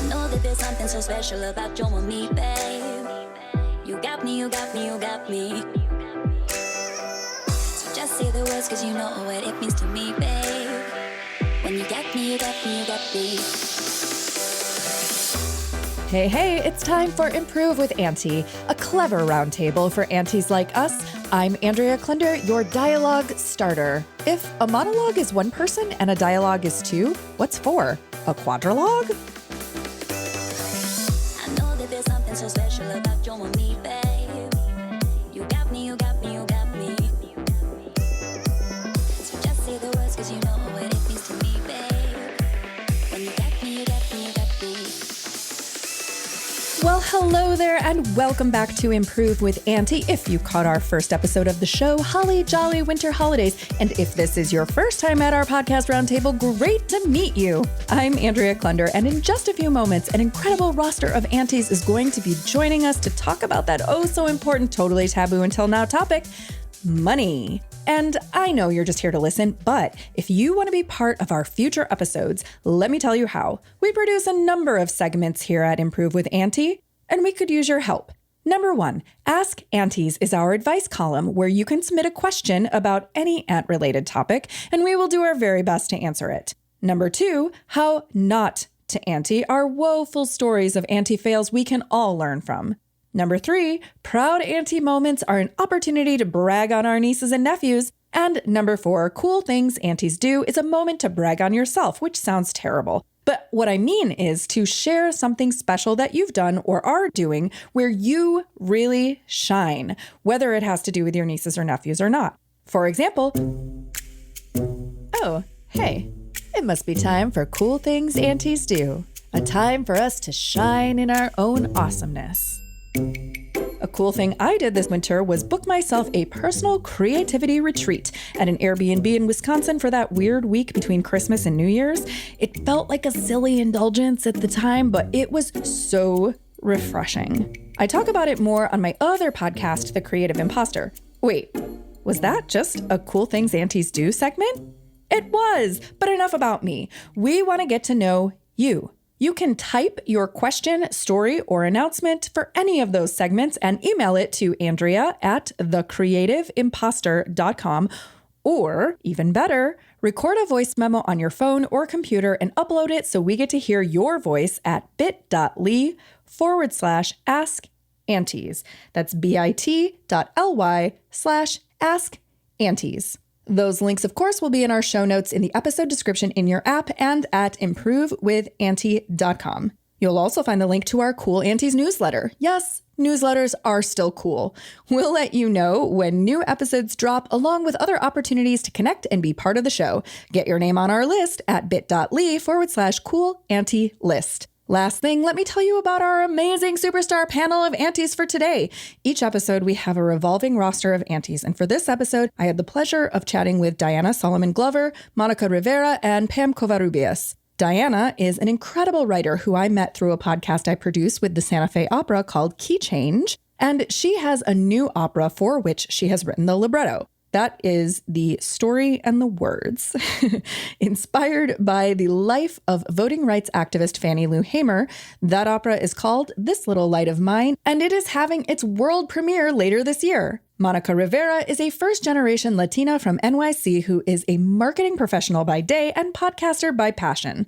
know that there's something so special about you and me, babe. You got me, you got me, you got me. So just say the words, cause you know what it means to me, babe. When you got me, you got me, you got me. Hey, it's time for Improve with Auntie, a clever roundtable for aunties like us. I'm Andrea Klender, your dialogue starter. If a monologue is one person and a dialogue is two, what's four? A quadrilogue? I know that there's something so special about you and me, babe. You got me, you got me, you got me. So just say the words, cause you know what it means to me, babe. When you got me, you got me, you got me. Well, hello there, and welcome back to Improve with Auntie. If you caught our first episode of the show, holly jolly winter holidays. And if this is your first time at our podcast roundtable, great to meet you. I'm Andrea Klender, and in just a few moments, an incredible roster of aunties is going to be joining us to talk about that oh so important, totally taboo until now topic, money. And I know you're just here to listen, but if you want to be part of our future episodes, let me tell you how. We produce a number of segments here at Improve with Auntie, and we could use your help. Number 1, Ask Aunties is our advice column where you can submit a question about any aunt-related topic, and we will do our very best to answer it. Number 2, How Not to Auntie are woeful stories of auntie fails we can all learn from. Number 3, Proud Auntie Moments are an opportunity to brag on our nieces and nephews. And number 4, Cool Things Aunties Do is a moment to brag on yourself, which sounds terrible. But what I mean is to share something special that you've done or are doing where you really shine, whether it has to do with your nieces or nephews or not. For example, oh, hey, it must be time for Cool Things Aunties Do, a time for us to shine in our own awesomeness. A cool thing I did this winter was book myself a personal creativity retreat at an Airbnb in Wisconsin for that weird week between Christmas and New Year's. It felt like a silly indulgence at the time, but it was so refreshing. I talk about it more on my other podcast, The Creative Imposter. Wait, was that just a Cool Things Aunties Do segment? It was, but enough about me. We want to get to know you. You can type your question, story, or announcement for any of those segments and email it to andrea@thecreativeimposter.com, or even better, record a voice memo on your phone or computer and upload it so we get to hear your voice at bit.ly/askaunties. That's bit.ly/askaunties. Those links, of course, will be in our show notes in the episode description in your app and at improvewithauntie.com. You'll also find the link to our Cool Aunties newsletter. Yes, newsletters are still cool. We'll let you know when new episodes drop, along with other opportunities to connect and be part of the show. Get your name on our list at bit.ly/coolauntielist. Last thing, let me tell you about our amazing superstar panel of aunties for today. Each episode, we have a revolving roster of aunties. And for this episode, I had the pleasure of chatting with Diana Solomon Glover, Monica Rivera, and Pam Covarrubias. Diana is an incredible writer who I met through a podcast I produce with the Santa Fe Opera called Key Change. And she has a new opera for which she has written the libretto. That is the story and the words. Inspired by the life of voting rights activist Fannie Lou Hamer, that opera is called This Little Light of Mine, and it is having its world premiere later this year. Monica Rivera is a first-generation Latina from NYC who is a marketing professional by day and podcaster by passion.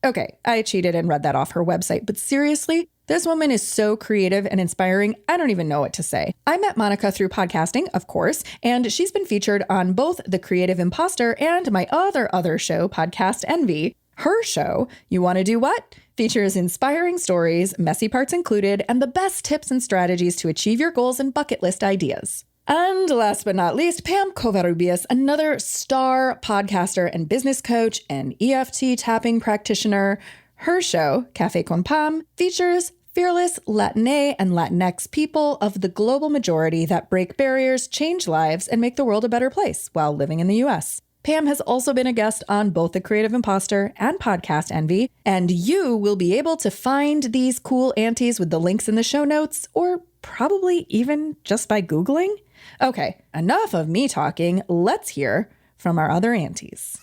Okay, I cheated and read that off her website, but seriously, this woman is so creative and inspiring, I don't even know what to say. I met Monica through podcasting, of course, and she's been featured on both The Creative Imposter and my other show, Podcast Envy. Her show, You Want to Do What? Features inspiring stories, messy parts included, and the best tips and strategies to achieve your goals and bucket list ideas. And last but not least, Pam Covarrubias, another star podcaster and business coach and EFT tapping practitioner. Her show, Café con Pam, features fearless Latina and Latinx people of the global majority that break barriers, change lives, and make the world a better place while living in the U.S. Pam has also been a guest on both The Creative Imposter and Podcast Envy, and you will be able to find these cool aunties with the links in the show notes, or probably even just by Googling. Okay, enough of me talking. Let's hear from our other aunties.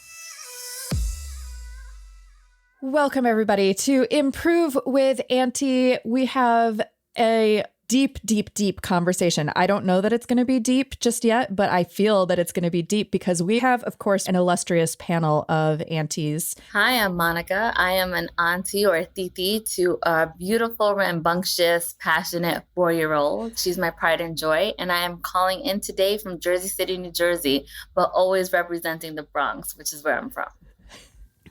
Welcome, everybody, to Improve with Auntie. We have a deep conversation. I don't know that it's going to be deep just yet, but I feel that it's going to be deep because we have, of course, an illustrious panel of aunties. Hi, I'm Monica. I am an auntie or a titi to a beautiful, rambunctious, passionate 4-year-old. She's my pride and joy, and I am calling in today from Jersey City, New Jersey, but always representing the Bronx, which is where I'm from.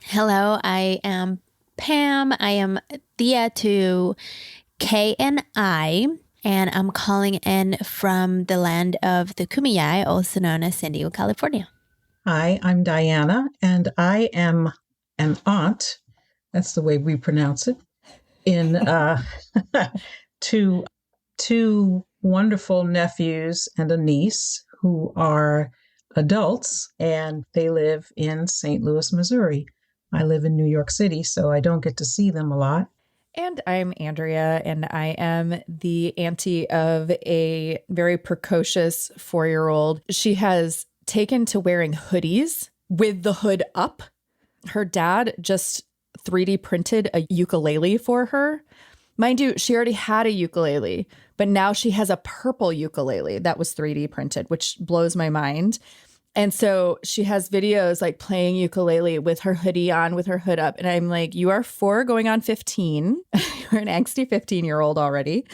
Hello, I am Pam. I am Thea to K and I, and I'm calling in from the land of the Kumeyaay, also known as San Diego, California. Hi, I'm Diana, and I am an aunt, that's the way we pronounce it, in to two wonderful nephews and a niece who are adults, and they live in St. Louis, Missouri. I live in New York City, so I don't get to see them a lot. And I'm Andrea, and I am the auntie of a very precocious 4-year-old. She has taken to wearing hoodies with the hood up. Her dad just 3D printed a ukulele for her. Mind you, she already had a ukulele, but now she has a purple ukulele that was 3D printed, which blows my mind. And so she has videos like playing ukulele with her hoodie on, with her hood up. And I'm like, you are 4 going on 15. You're an angsty 15-year-old already.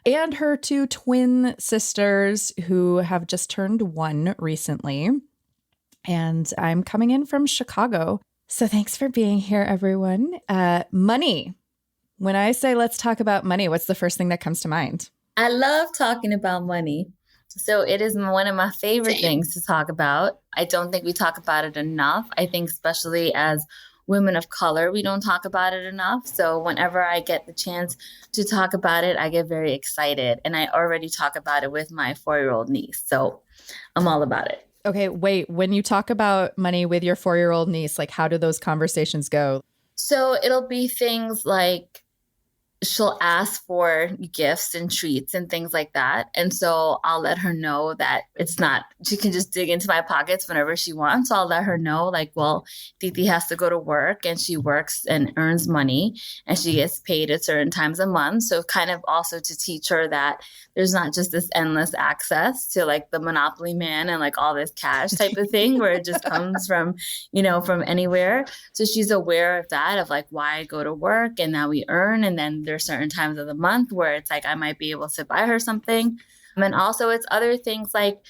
And her 2 twin sisters who have just turned 1 recently. And I'm coming in from Chicago. So thanks for being here, everyone. Money. When I say let's talk about money, what's the first thing that comes to mind? I love talking about money. So it is one of my favorite things to talk about. I don't think we talk about it enough. I think especially as women of color, we don't talk about it enough. So whenever I get the chance to talk about it, I get very excited. And I already talk about it with my 4-year-old niece. So I'm all about it. Okay, wait. When you talk about money with your 4-year-old niece, like how do those conversations go? So it'll be things like she'll ask for gifts and treats and things like that. And so I'll let her know that it's not, she can just dig into my pockets whenever she wants. So I'll let her know like, well, Titi has to go to work and she works and earns money and she gets paid at certain times a month. So kind of also to teach her that there's not just this endless access to like the Monopoly man and like all this cash type of thing where it just comes from, from anywhere. So she's aware of that, of like why I go to work and now we earn. And then there's certain times of the month where it's like I might be able to buy her something. And also it's other things like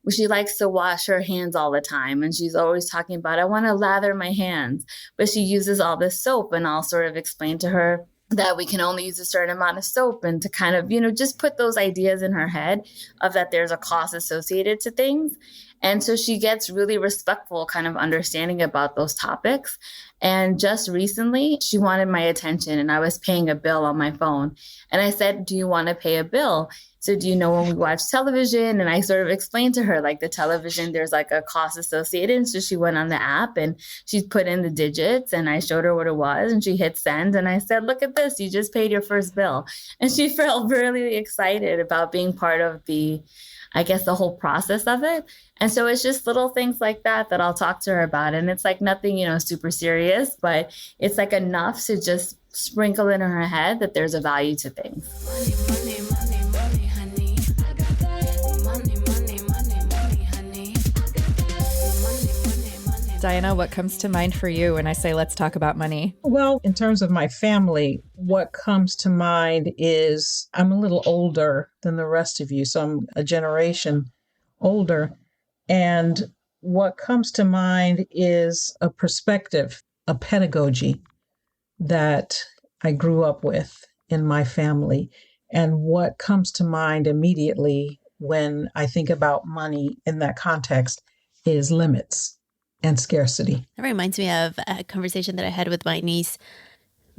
she likes to wash her hands all the time. And she's always talking about, I want to lather my hands, but she uses all this soap. And I'll sort of explain to her that we can only use a certain amount of soap and to kind of, just put those ideas in her head of that there's a cost associated to things. And so she gets really respectful kind of understanding about those topics. And just recently, she wanted my attention and I was paying a bill on my phone. And I said, do you want to pay a bill? So do you know when we watch television? And I sort of explained to her, like the television, there's like a cost associated. And so she went on the app and she put in the digits and I showed her what it was and she hit send. And I said, look at this, you just paid your first bill. And she felt really excited about being part of the whole process of it. And so it's just little things like that I'll talk to her about. And it's like nothing, super serious, but it's like enough to just sprinkle in her head that there's a value to things. Money, money, money, honey. I got that. Money, money, money, money, honey. I got that. Money, money, money. Diana, what comes to mind for you when I say let's talk about money? Well, in terms of my family, what comes to mind is I'm a little older than the rest of you, so I'm a generation older. And what comes to mind is a perspective, a pedagogy that I grew up with in my family. And what comes to mind immediately when I think about money in that context is limits and scarcity. That reminds me of a conversation that I had with my niece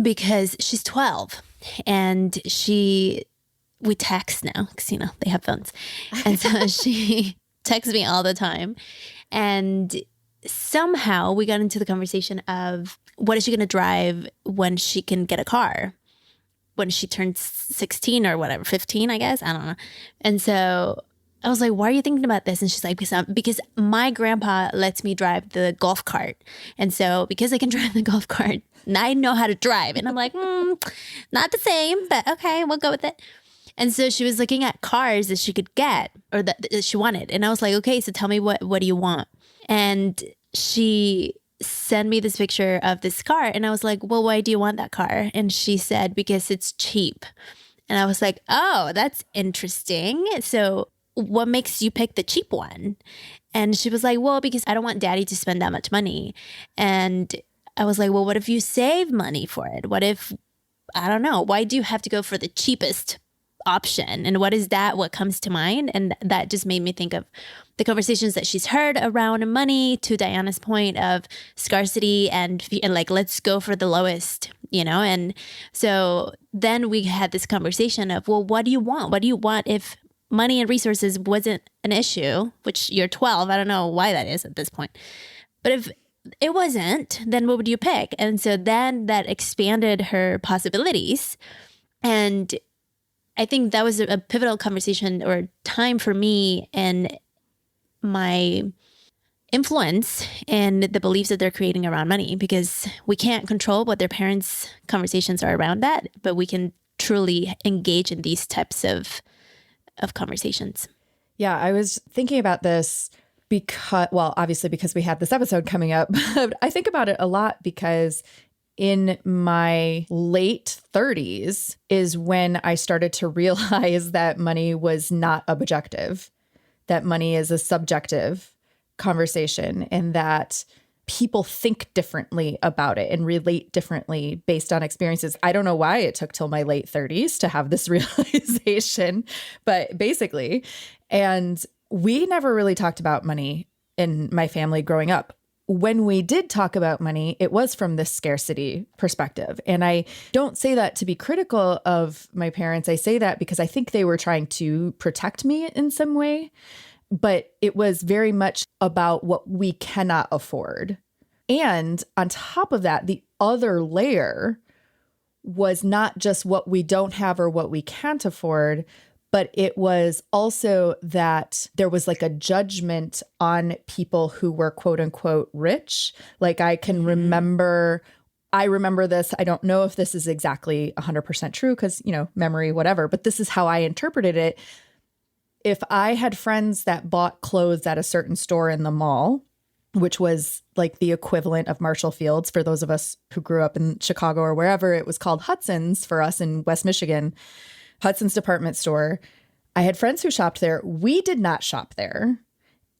because she's 12 and we text now because, they have phones. And so she texts me all the time. And somehow we got into the conversation of what is she going to drive when she can get a car? When she turns 16 or whatever, 15, I guess. I don't know. And so I was like, why are you thinking about this? And she's like, because my grandpa lets me drive the golf cart. And so because I can drive the golf cart, I know how to drive. And I'm like, not the same, but okay, we'll go with it. And so she was looking at cars that she could get or that she wanted. And I was like, okay, so tell me what do you want? And she sent me this picture of this car. And I was like, well, why do you want that car? And she said, because it's cheap. And I was like, oh, that's interesting. So what makes you pick the cheap one? And she was like, well, because I don't want daddy to spend that much money. And I was like, well, what if you save money for it? What if, I don't know, why do you have to go for the cheapest option? And what comes to mind? And that just made me think of the conversations that she's heard around money, to Diana's point of scarcity and like, let's go for the lowest, And so then we had this conversation of, well, what do you want? What do you want if money and resources wasn't an issue, which you're 12. I don't know why that is at this point. But if it wasn't, then what would you pick? And so then that expanded her possibilities. And I think that was a pivotal conversation or time for me and my influence and the beliefs that they're creating around money, because we can't control what their parents' conversations are around that, but we can truly engage in these types of conversations. Yeah, I was thinking about this because, well, obviously because we had this episode coming up, but I think about it a lot because in my late 30s is when I started to realize that money was not objective, that money is a subjective conversation, and that people think differently about it and relate differently based on experiences. I don't know why it took till my late 30s to have this realization, but basically, and we never really talked about money in my family growing up. When we did talk about money, it was from this scarcity perspective. And I don't say that to be critical of my parents. I say that because I think they were trying to protect me in some way. But it was very much about what we cannot afford. And on top of that, the other layer was not just what we don't have or what we can't afford, but it was also that there was like a judgment on people who were quote unquote rich. Like I remember this. I don't know if this is exactly 100% true because, memory, whatever, but this is how I interpreted it. If I had friends that bought clothes at a certain store in the mall, which was like the equivalent of Marshall Field's for those of us who grew up in Chicago or wherever, it was called Hudson's for us in West Michigan, Hudson's department store. I had friends who shopped there. We did not shop there.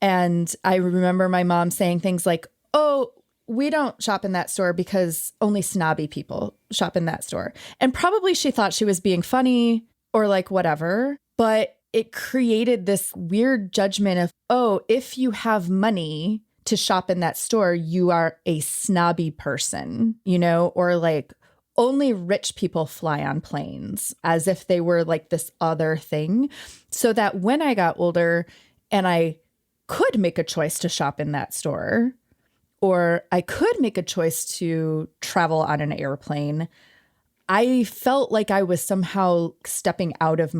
And I remember my mom saying things like, oh, we don't shop in that store because only snobby people shop in that store. And probably she thought she was being funny or like whatever, but it created this weird judgment of, oh, if you have money to shop in that store, you are a snobby person, or like only rich people fly on planes, as if they were like this other thing. So that when I got older and I could make a choice to shop in that store, or I could make a choice to travel on an airplane, I felt like I was somehow stepping out of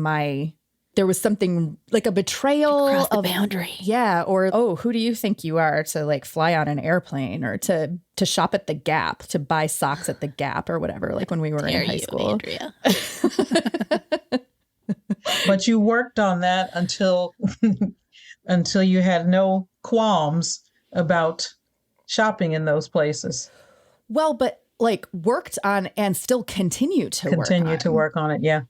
there was something like a betrayal across the boundary. Yeah. Or, oh, who do you think you are to like fly on an airplane or to shop at the Gap, to buy socks at the Gap or whatever, like when we were in high school. Andrea. But you worked on that until you had no qualms about shopping in those places. Well, but like worked on and still continue to work on it. Yeah.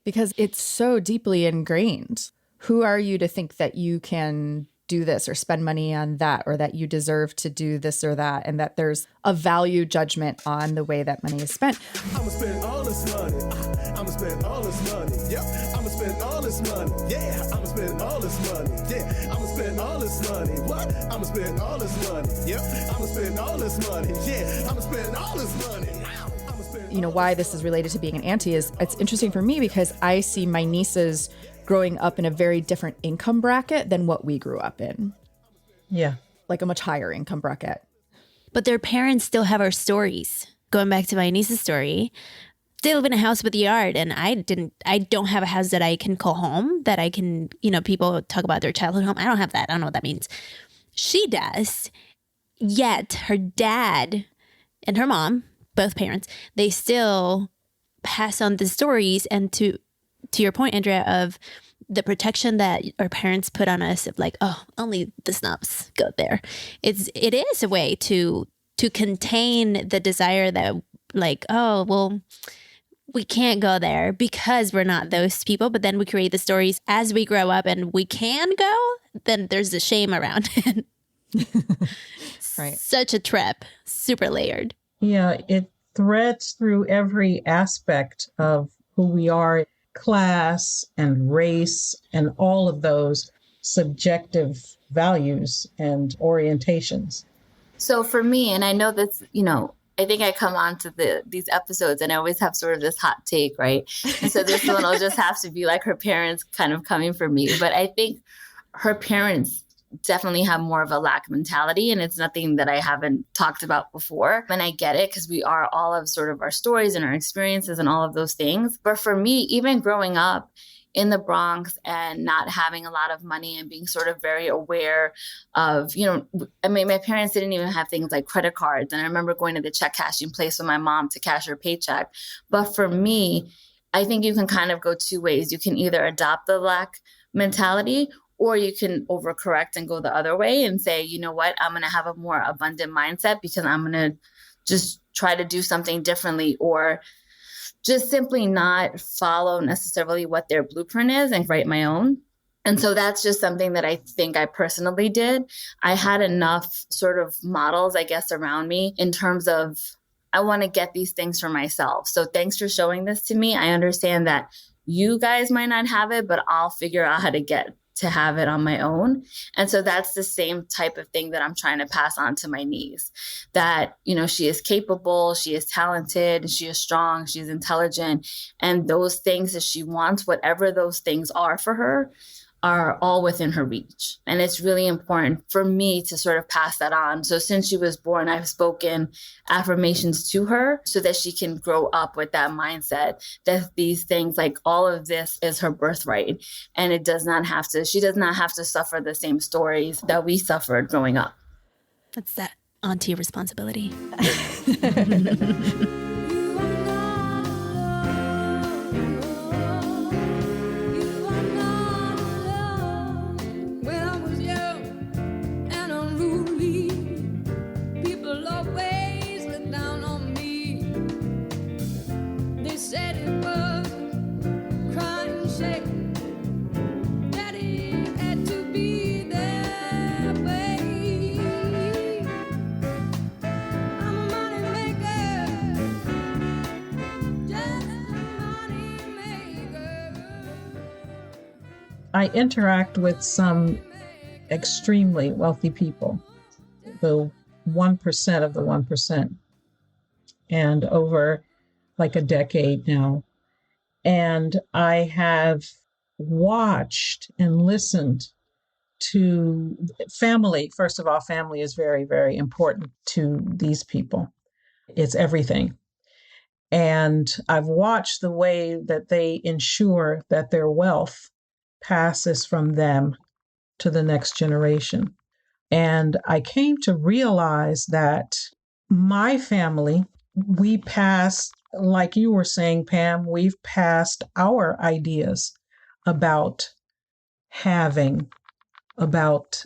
Because it's so deeply ingrained. Who are you to think that you can do this or spend money on that, or that you deserve to do this or that, and that there's a value judgment on the way that money is spent? I'm gonna spend all this money. I'm gonna spend all this money. Yep. I'm gonna spend all this money. Yeah. I'm gonna spend all this money. Yeah. I'm gonna spend all this money. What? I'm gonna spend all this money. Yep. I'm gonna spend all this money. Yeah. I'm gonna spend all this money. Why this is related to being an auntie is it's interesting for me because I see my nieces growing up in a very different income bracket than what we grew up in. Yeah. Like a much higher income bracket. But their parents still have our stories. Going back to my niece's story, still live in a house with a yard, and I don't have a house that I can call home, that I can, people talk about their childhood home. I don't have that. I don't know what that means. She does. Yet her dad and her mom, both parents, they still pass on the stories. And to your point, Andrea, of the protection that our parents put on us of like, oh, only the snobs go there. It is a way to contain the desire that like, oh, well, we can't go there because we're not those people. But then we create the stories as we grow up and we can go, then there's a shame around it. Right. Such a trip, super layered. Yeah, it threads through every aspect of who we are, class and race and all of those subjective values and orientations. So for me, and I know that's, I think I come on to these episodes and I always have sort of this hot take, right? And so this one will just have to be like her parents kind of coming for me. But I think her parents definitely have more of a lack mentality, and it's nothing that I haven't talked about before. And I get it because we are all of sort of our stories and our experiences and all of those things. But for me, even growing up in the Bronx and not having a lot of money and being sort of very aware of, my parents didn't even have things like credit cards. And I remember going to the check cashing place with my mom to cash her paycheck. But for me, I think you can kind of go two ways. You can either adopt the lack mentality, or you can overcorrect and go the other way and say, you know what, I'm going to have a more abundant mindset because I'm going to just try to do something differently, or just simply not follow necessarily what their blueprint is and write my own. And so that's just something that I think I personally did. I had enough sort of models, I guess, around me in terms of I want to get these things for myself. So thanks for showing this to me. I understand that you guys might not have it, but I'll figure out how to get to have it on my own. And so that's the same type of thing that I'm trying to pass on to my niece, that, she is capable, she is talented, she is strong, she's intelligent. And those things that she wants, whatever those things are for her, are all within her reach. And it's really important for me to sort of pass that on. So since she was born, I've spoken affirmations to her so that she can grow up with that mindset that these things, like all of this is her birthright. And she does not have to suffer the same stories that we suffered growing up. That's that auntie responsibility. I interact with some extremely wealthy people, the 1% of the 1%, and over like a decade now. And I have watched and listened to family. First of all, family is very, very important to these people. It's everything. And I've watched the way that they ensure that their wealth passes from them to the next generation. And I came to realize that my family, we passed, like you were saying, Pam, we've passed our ideas about having, about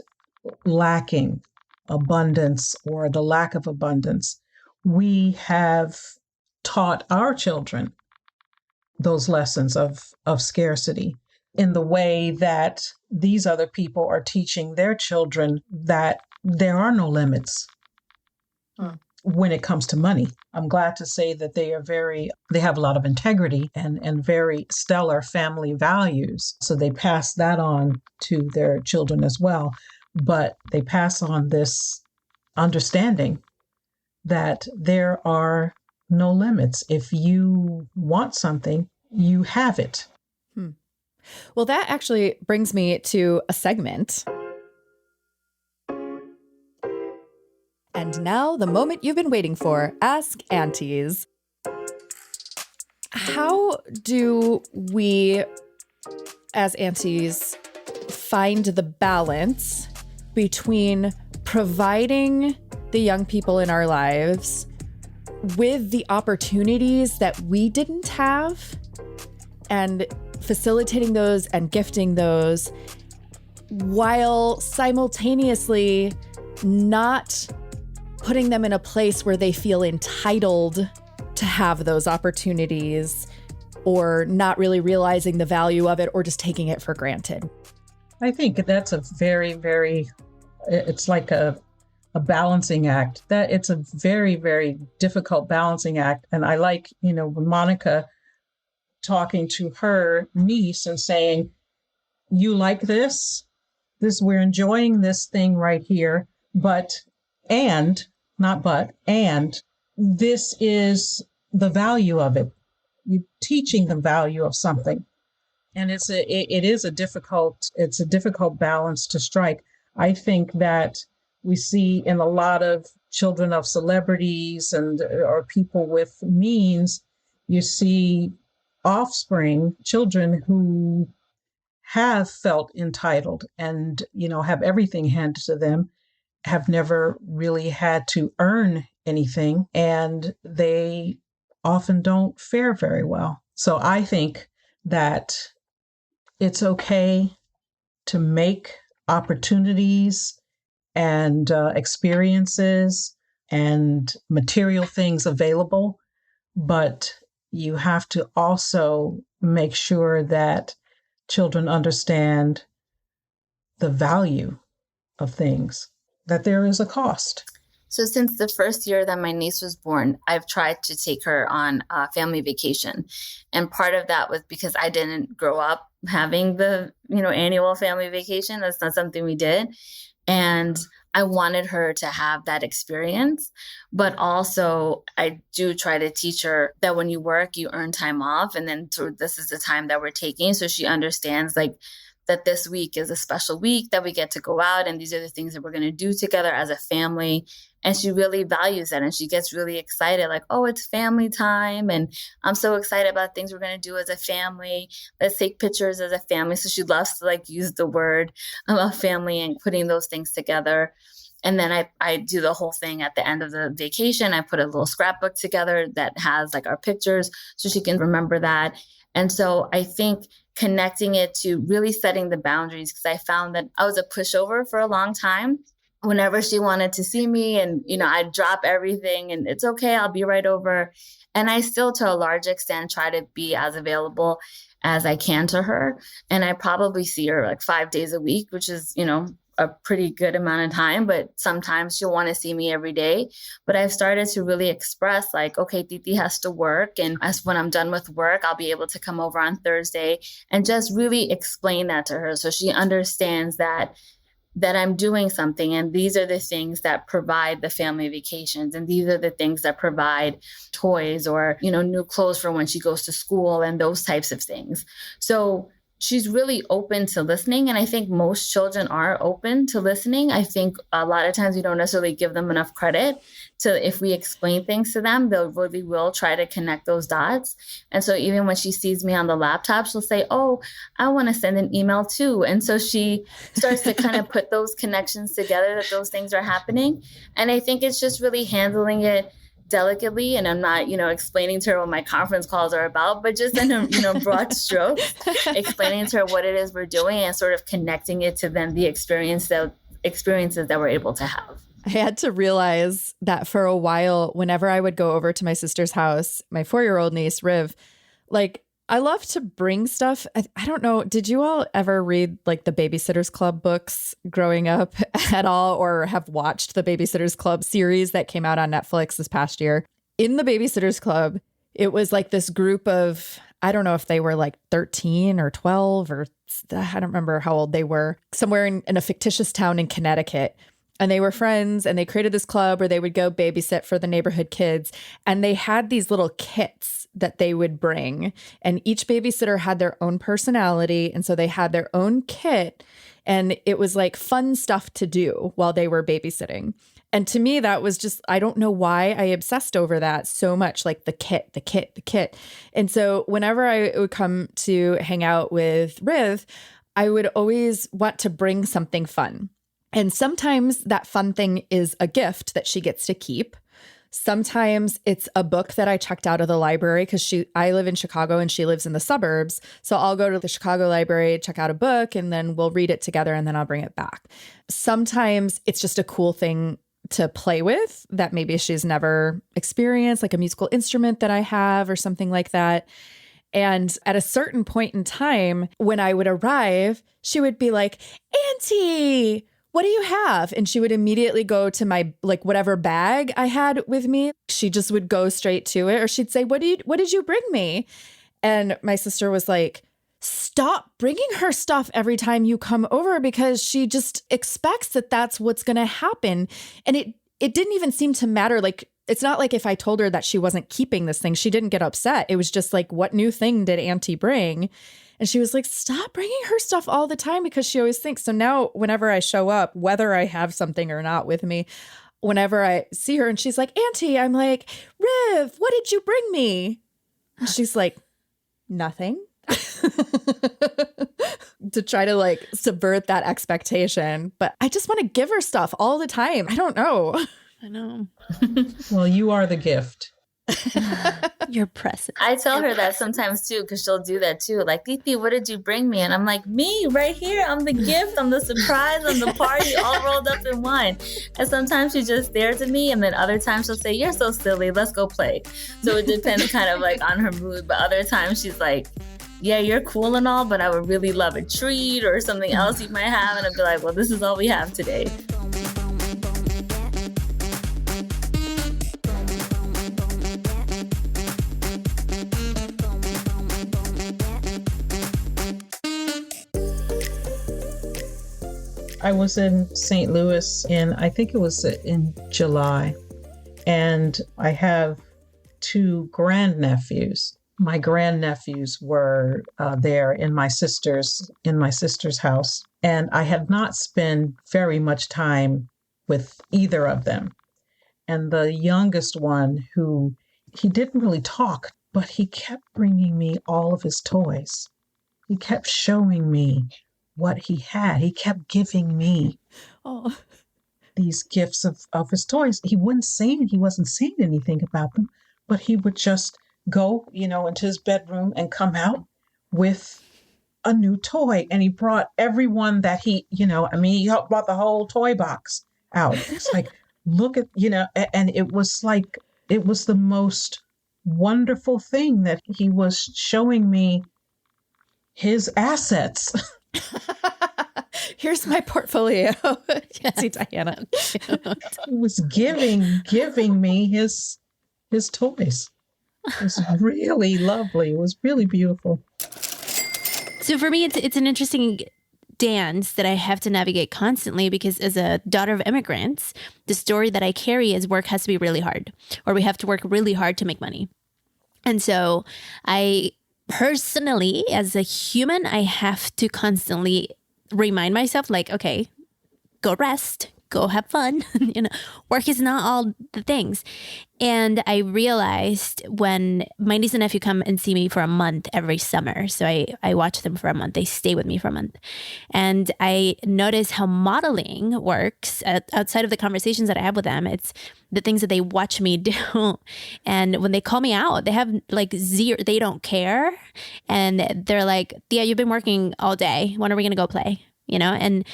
lacking abundance or the lack of abundance. We have taught our children those lessons of scarcity in the way that these other people are teaching their children that there are no limits when it comes to money. I'm glad to say that they have a lot of integrity and very stellar family values. So they pass that on to their children as well. But they pass on this understanding that there are no limits. If you want something, you have it. Well, that actually brings me to a segment. And now the moment you've been waiting for, Ask Aunties. How do we, as aunties, find the balance between providing the young people in our lives with the opportunities that we didn't have and facilitating those and gifting those, while simultaneously not putting them in a place where they feel entitled to have those opportunities or not really realizing the value of it or just taking it for granted? I think that's a very, very, it's like a balancing act. That it's a very, very difficult balancing act. And I like, Monica talking to her niece and saying, you like this, we're enjoying this thing right here, and this is the value of it. You're teaching the value of something. And it's a difficult balance to strike. I think that we see in a lot of children of celebrities or people with means, you see offspring, children who have felt entitled and, have everything handed to them, have never really had to earn anything, and they often don't fare very well. So I think that it's okay to make opportunities and experiences and material things available, but you have to also make sure that children understand the value of things, that there is a cost. So since the first year that my niece was born, I've tried to take her on a family vacation. And part of that was because I didn't grow up having the, annual family vacation. That's not something we did. And I wanted her to have that experience. But also I do try to teach her that when you work, you earn time off. And then this is the time that we're taking. So she understands that this week is a special week, that we get to go out and these are the things that we're going to do together as a family. And she really values that. And she gets really excited, like, oh, it's family time. And I'm so excited about things we're going to do as a family. Let's take pictures as a family. So she loves to use the word about family and putting those things together. And then I do the whole thing at the end of the vacation. I put a little scrapbook together that has our pictures so she can remember that. And so I think connecting it to really setting the boundaries, because I found that I was a pushover for a long time. Whenever she wanted to see me and, I'd drop everything and it's okay, I'll be right over. And I still, to a large extent, try to be as available as I can to her. And I probably see her 5 days a week, which is, a pretty good amount of time, but sometimes she'll want to see me every day. But I've started to really express okay, Titi has to work. And when I'm done with work, I'll be able to come over on Thursday and just really explain that to her. So she understands that I'm doing something. And these are the things that provide the family vacations. And these are the things that provide toys or, new clothes for when she goes to school and those types of things. So she's really open to listening. And I think most children are open to listening. I think a lot of times we don't necessarily give them enough credit. So if we explain things to them, they really will try to connect those dots. And so even when she sees me on the laptop, she'll say, oh, I want to send an email too. And so she starts to kind of put those connections together, that those things are happening. And I think it's just really handling it delicately, and I'm not, explaining to her what my conference calls are about, but just in broad strokes, explaining to her what it is we're doing and sort of connecting it to then the experiences that we're able to have. I had to realize that for a while, whenever I would go over to my sister's house, my 4-year-old niece, Riv, I love to bring stuff. I don't know. Did you all ever read the Babysitter's Club books growing up at all, or have watched the Babysitter's Club series that came out on Netflix this past year? In the Babysitter's Club, it was this group of, I don't know if they were 13 or 12 or I don't remember how old they were, somewhere in a fictitious town in Connecticut. And they were friends and they created this club where they would go babysit for the neighborhood kids. And they had these little kits that they would bring. And each babysitter had their own personality. And so they had their own kit. And it was fun stuff to do while they were babysitting. And to me, that was just, I don't know why I obsessed over that so much, like the kit, the kit, the kit. And so whenever I would come to hang out with Riv, I would always want to bring something fun. And sometimes that fun thing is a gift that she gets to keep. Sometimes it's a book that I checked out of the library because I live in Chicago and she lives in the suburbs. So I'll go to the Chicago library, check out a book, and then we'll read it together and then I'll bring it back. Sometimes it's just a cool thing to play with that maybe she's never experienced, like a musical instrument that I have or something like that. And at a certain point in time, when I would arrive, she would be like, Auntie, what do you have? And she would immediately go to my, like, whatever bag I had with me. She just would go straight to it. Or she'd say, what did you bring me? And my sister was like, stop bringing her stuff every time you come over because she just expects that that's what's going to happen. And it didn't even seem to matter. Like, it's not like if I told her that she wasn't keeping this thing, she didn't get upset. It was just like, what new thing did Auntie bring? And she was like, stop bringing her stuff all the time because she always thinks. So now whenever I show up, whether I have something or not with me, whenever I see her and she's like, Auntie, I'm like, Riv, what did you bring me? And she's like, nothing. To try to like subvert that expectation. But I just want to give her stuff all the time. I don't know. I know. Well, you are the gift. You're present. I tell her that sometimes too, because she'll do that too. Like, Titi, what did you bring me? And I'm like, me, right here. I'm the gift. I'm the surprise. I'm the party, all rolled up in one. And sometimes she just stares at me, and then other times she'll say, you're so silly. Let's go play. So it depends kind of like on her mood. But other times she's like, yeah, you're cool and all, but I would really love a treat or something else you might have. And I'd be like, well, this is all we have today. I was in St. Louis I think it was in July, and I have two grandnephews. My grandnephews were there in my sister's house, and I had not spent very much time with either of them. And the youngest one, he didn't really talk, but he kept bringing me all of his toys. He kept showing me what he had. He kept giving me these gifts of his toys. He wasn't saying anything about them, but he would just go, into his bedroom and come out with a new toy. And he brought everyone that he brought the whole toy box out. It's like, look at, and it was the most wonderful thing that he was showing me his assets. Here's my portfolio. See, Diana. He was giving me his toys. It was really lovely. It was really beautiful. So for me, it's an interesting dance that I have to navigate constantly because as a daughter of immigrants, the story that I carry is work has to be really hard, or we have to work really hard to make money. And so I personally, as a human, I have to constantly remind myself, like, okay, go rest, go have fun. Work is not all the things. And I realized when my niece and nephew come and see me for a month every summer, so I watch them for a month, they stay with me for a month. And I notice how modeling works outside of the conversations that I have with them. It's the things that they watch me do. And when they call me out, they have like zero, they don't care. And they're like, yeah, you've been working all day. When are we going to go play? And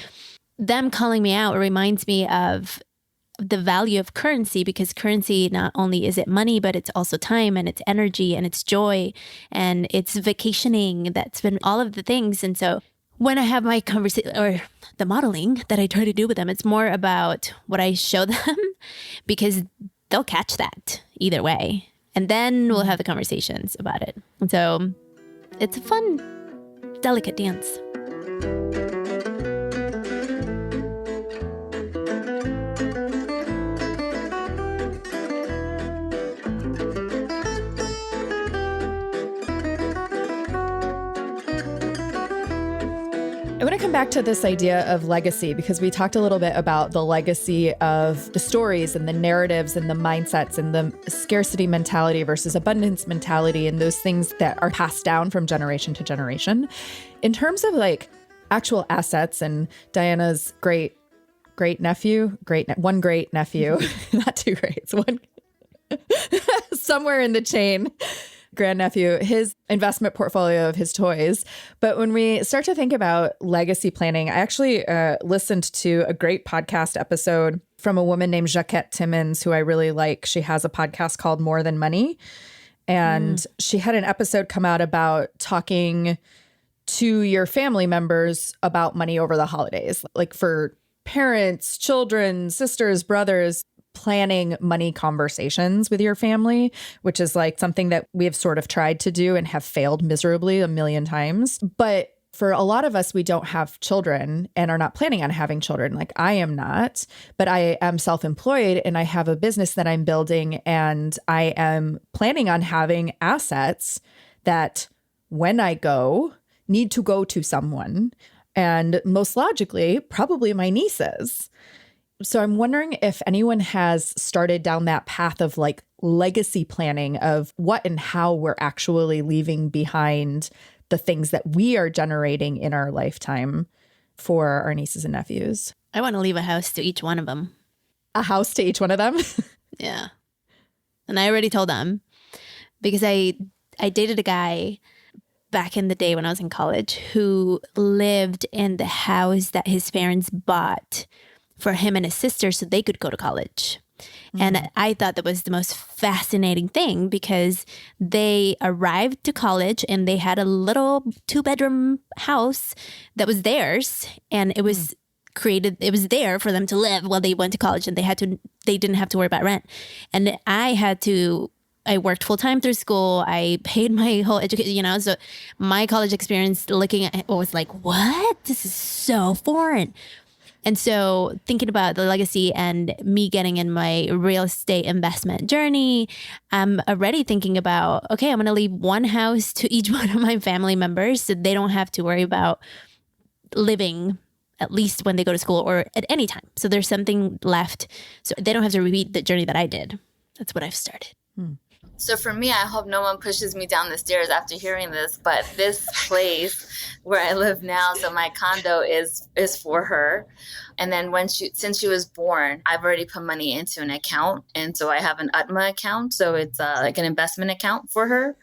them calling me out reminds me of the value of currency, because currency, not only is it money, but it's also time and it's energy and it's joy and it's vacationing. That's been all of the things. And so when I have my conversation or the modeling that I try to do with them, it's more about what I show them because they'll catch that either way. And then we'll have the conversations about it. And so it's a fun, delicate dance. I want to come back to this idea of legacy because we talked a little bit about the legacy of the stories and the narratives and the mindsets and the scarcity mentality versus abundance mentality and those things that are passed down from generation to generation. In terms of like actual assets and Diana's great nephew, one great nephew, not two greats, one somewhere in the chain, grandnephew, his investment portfolio of his toys. But when we start to think about legacy planning, I actually listened to a great podcast episode from a woman named Jacquette Timmons, who I really like. She has a podcast called More Than Money. And she had an episode come out about talking to your family members about money over the holidays, like for parents, children, sisters, brothers, planning money conversations with your family, which is like something that we have sort of tried to do and have failed miserably a million times. But for a lot of us, we don't have children and are not planning on having children. Like I am not, but I am self-employed and I have a business that I'm building and I am planning on having assets that when I go, need to go to someone. And most logically, probably my nieces. So I'm wondering if anyone has started down that path of like legacy planning of what and how we're actually leaving behind the things that we are generating in our lifetime for our nieces and nephews. I want to leave a house to each one of them. A house to each one of them? Yeah. And I already told them because I dated a guy back in the day when I was in college who lived in the house that his parents bought for him and his sister so they could go to college. And I thought that was the most fascinating thing because they arrived to college and they had a little 2-bedroom house that was theirs. And it was created, it was there for them to live while they went to college and they didn't have to worry about rent. And I worked full time through school. I paid my whole education, so my college experience looking at it was like, what? This is so foreign. And so thinking about the legacy and me getting in my real estate investment journey, I'm already thinking about, okay, I'm going to leave one house to each one of my family members so they don't have to worry about living at least when they go to school or at any time. So there's something left. So they don't have to repeat the journey that I did. That's what I've started. So for me, I hope no one pushes me down the stairs after hearing this, but this place where I live now, so my condo is for her. And then since she was born, I've already put money into an account. And so I have an UTMA account. So it's like an investment account for her.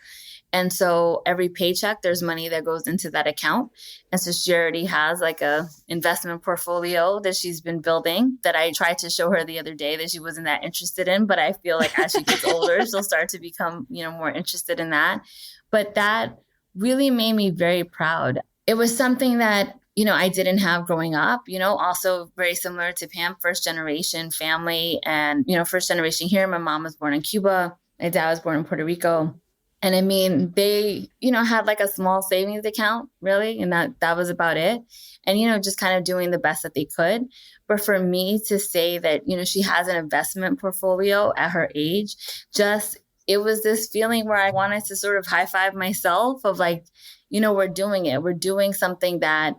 And so every paycheck, there's money that goes into that account. And so she already has like a investment portfolio that she's been building that I tried to show her the other day that she wasn't that interested in. But I feel like as she gets older, she'll start to become, more interested in that. But that really made me very proud. It was something that, I didn't have growing up, also very similar to Pam, first generation family and, first generation here. My mom was born in Cuba. My dad was born in Puerto Rico. And I mean, they, had like a small savings account, really. And that was about it. And, just kind of doing the best that they could. But for me to say that, she has an investment portfolio at her age, it was this feeling where I wanted to sort of high five myself of like, we're doing it. We're doing something that,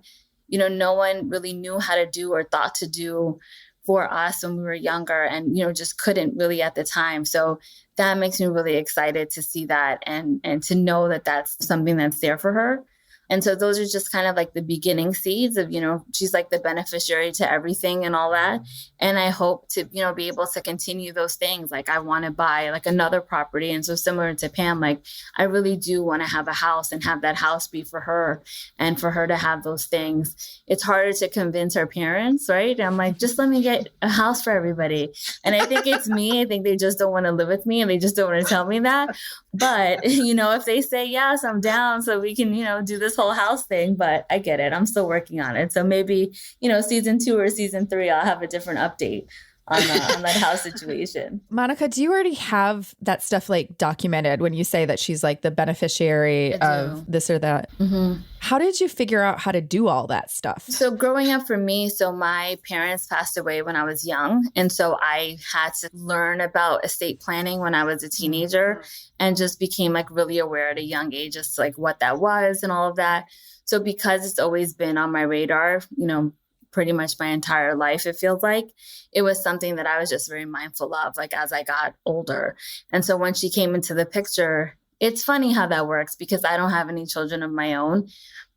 no one really knew how to do or thought to do for us when we were younger and, just couldn't really at the time. So that makes me really excited to see that and to know that that's something that's there for her. And so those are just kind of like the beginning seeds of, she's like the beneficiary to everything and all that. And I hope to, be able to continue those things. Like I want to buy like another property. And so similar to Pam, like I really do want to have a house and have that house be for her and for her to have those things. It's harder to convince her parents, right? I'm like, just let me get a house for everybody. And I think it's me. I think they just don't want to live with me and they just don't want to tell me that. But, if they say, yes, I'm down so we can, do this whole house thing, but I get it. I'm still working on it. So maybe, season 2 or season 3, I'll have a different update. on that house situation. Monica, do you already have that stuff like documented when you say that she's like the beneficiary of this or that? Mm-hmm. How did you figure out how to do all that stuff? So growing up for me, so my parents passed away when I was young. And so I had to learn about estate planning when I was a teenager and just became like really aware at a young age, just like what that was and all of that. So because it's always been on my radar, you know, pretty much my entire life, it feels like, it was something that I was just very mindful of, like as I got older. And so when she came into the picture, it's funny how that works because I don't have any children of my own,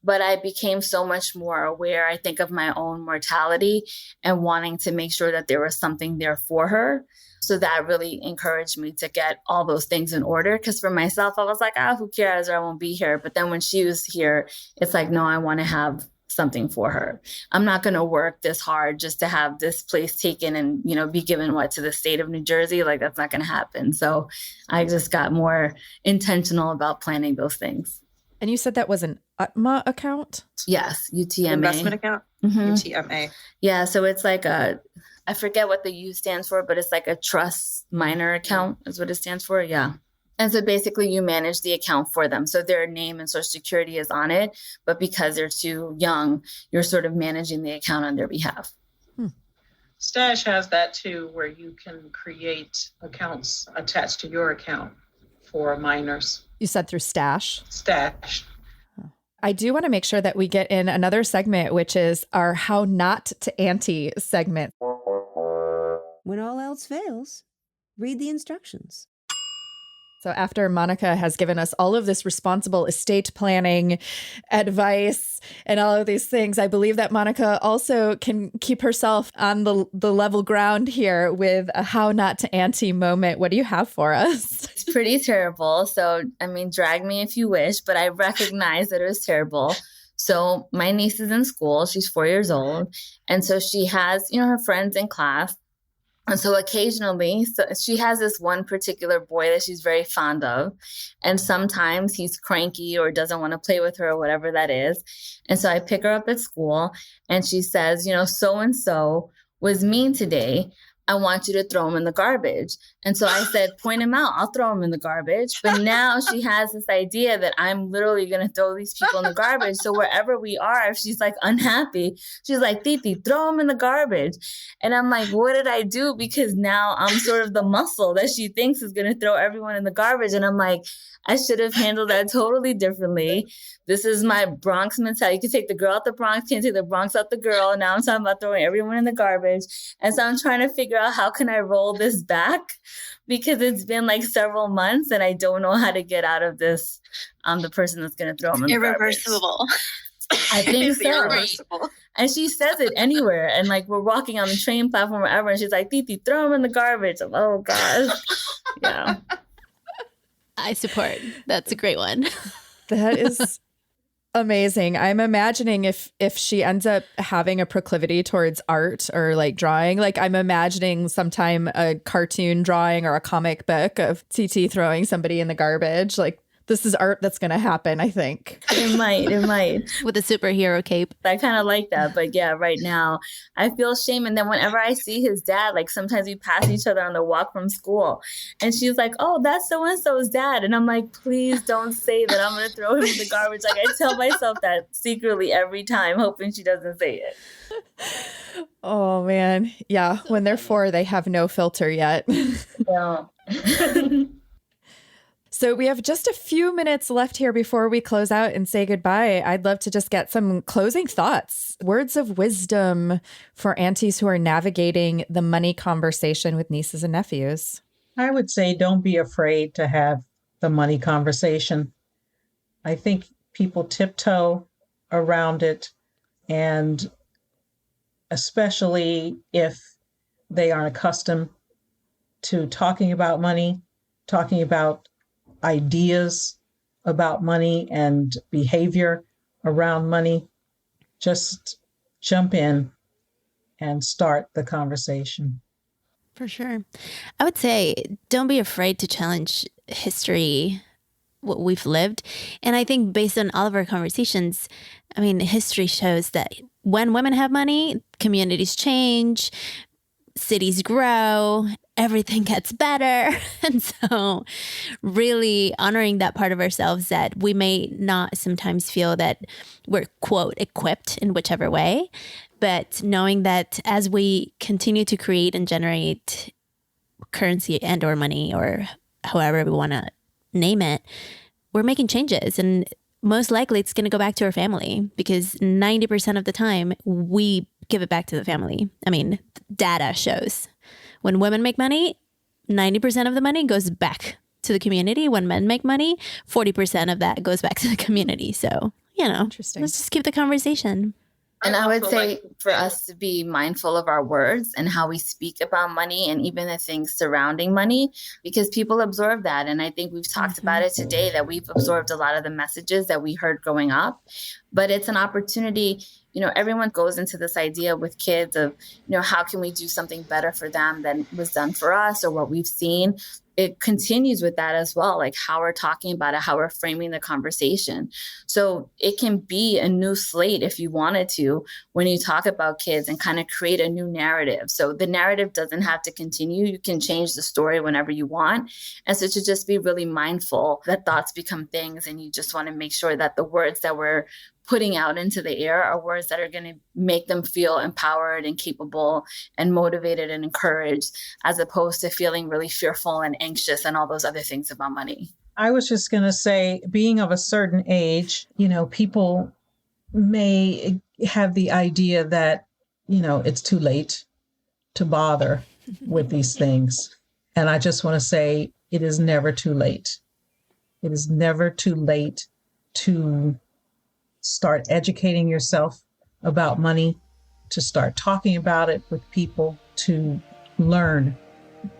but I became so much more aware, I think, of my own mortality and wanting to make sure that there was something there for her. So that really encouraged me to get all those things in order. Because for myself, I was like, who cares? Or I won't be here. But then when she was here, it's like, no, I want to have something for her. I'm not going to work this hard just to have this place taken and, you know, be given to the state of New Jersey. Like that's not going to happen. So I just got more intentional about planning those things. And you said that was an UTMA account? Yes, UTMA. Investment account? Mm-hmm. UTMA. Yeah, so it's like I forget what the U stands for, but it's like a trust minor account is what it stands for. Yeah. And so basically you manage the account for them. So their name and social security is on it, but because they're too young, you're sort of managing the account on their behalf. Stash has that too, where you can create accounts attached to your account for minors. You said through Stash? Stash. I do want to make sure that we get in another segment, which is our How Not to Auntie segment. When all else fails, read the instructions. So after Monica has given us all of this responsible estate planning advice and all of these things, I believe that Monica also can keep herself on the level ground here with a How Not to Auntie moment. What do you have for us? It's pretty terrible. So, I mean, drag me if you wish, but I recognize that it was terrible. So my niece is in school. She's 4 years old. And so she has, you know, her friends in class. And so occasionally, she has this one particular boy that she's very fond of. And sometimes he's cranky or doesn't want to play with her or whatever that is. And so I pick her up at school and she says, you know, so-and-so was mean today. I want you to throw him in the garbage. And so I said, point him out. I'll throw him in the garbage. But now she has this idea that I'm literally going to throw these people in the garbage. So wherever we are, if she's like unhappy, she's like, Titi, throw him in the garbage. And I'm like, what did I do? Because now I'm sort of the muscle that she thinks is going to throw everyone in the garbage. And I'm like, I should have handled that totally differently. This is my Bronx mentality. You can take the girl out the Bronx, can't take the Bronx out the girl. Now I'm talking about throwing everyone in the garbage. And so I'm trying to figure out how can I roll this back because it's been like several months and I don't know how to get out of this. I'm the person that's going to throw them in the garbage. Irreversible. I think so. Irreversible. And she says it anywhere. And like we're walking on the train platform or whatever. And she's like, Titi, throw him in the garbage. I'm, oh, God. Yeah. I support. That's a great one. That is amazing. I'm imagining if she ends up having a proclivity towards art or like drawing, like I'm imagining sometime a cartoon drawing or a comic book of TT throwing somebody in the garbage. Like this is art that's going to happen, I think. It might. With a superhero cape. I kind of like that. But yeah, right now I feel shame. And then whenever I see his dad, like sometimes we pass each other on the walk from school and she's like, oh, that's so-and-so's dad. And I'm like, please don't say that I'm going to throw him in the garbage. Like I tell myself that secretly every time, hoping she doesn't say it. Oh, man. Yeah. When they're 4, they have no filter yet. Yeah. So we have just a few minutes left here before we close out and say goodbye. I'd love to just get some closing thoughts, words of wisdom for aunties who are navigating the money conversation with nieces and nephews. I would say don't be afraid to have the money conversation. I think people tiptoe around it, and especially if they aren't accustomed to talking about money, talking about ideas about money and behavior around money, just jump in and start the conversation. For sure. I would say don't be afraid to challenge history, what we've lived. And I think based on all of our conversations, I mean, history shows that when women have money, communities change, cities grow, everything gets better. And so really honoring that part of ourselves that we may not sometimes feel that we're, quote, equipped in whichever way, but knowing that as we continue to create and generate currency and or money or however we want to name it, we're making changes. And most likely it's going to go back to our family because 90% of the time we give it back to the family. I mean, data shows when women make money, 90% of the money goes back to the community. When men make money, 40% of that goes back to the community. So, Interesting. Let's just keep the conversation. And I would say for us to be mindful of our words and how we speak about money and even the things surrounding money, because people absorb that. And I think we've talked about it today, that we've absorbed a lot of the messages that we heard growing up. But it's an opportunity. Everyone goes into this idea with kids of, how can we do something better for them than was done for us or what we've seen. It continues with that as well, like how we're talking about it, how we're framing the conversation. So it can be a new slate if you wanted to, when you talk about kids and kind of create a new narrative. So the narrative doesn't have to continue. You can change the story whenever you want. And so to just be really mindful that thoughts become things, and you just want to make sure that the words that we're putting out into the air are words that are going to make them feel empowered and capable and motivated and encouraged, as opposed to feeling really fearful and anxious and all those other things about money. I was just going to say, being of a certain age, people may have the idea that, it's too late to bother with these things. And I just want to say, it is never too late. It is never too late to start educating yourself about money, to start talking about it with people, to learn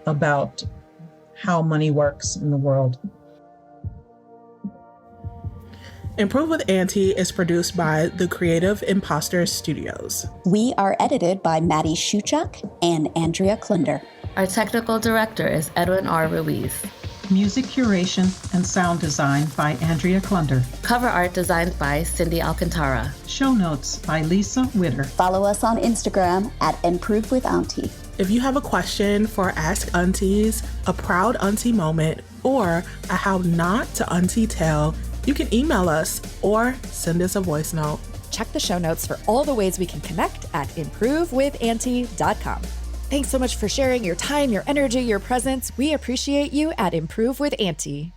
about how money works in the world. Improve with Auntie is produced by the Creative Imposter Studios. We are edited by Maddie Shuchuk and Andrea Klunder. Our technical director is Edwin R. Ruiz. Music curation and sound design by Andrea Klunder. Cover art designed by Cindy Alcantara. Show notes by Lisa Witter. Follow us on Instagram at Improve with Auntie. If you have a question for Ask Aunties, a proud auntie moment, or a how not to auntie tale, you can email us or send us a voice note. Check the show notes for all the ways we can connect at improvewithauntie.com. Thanks so much for sharing your time, your energy, your presence. We appreciate you at Improve with Auntie.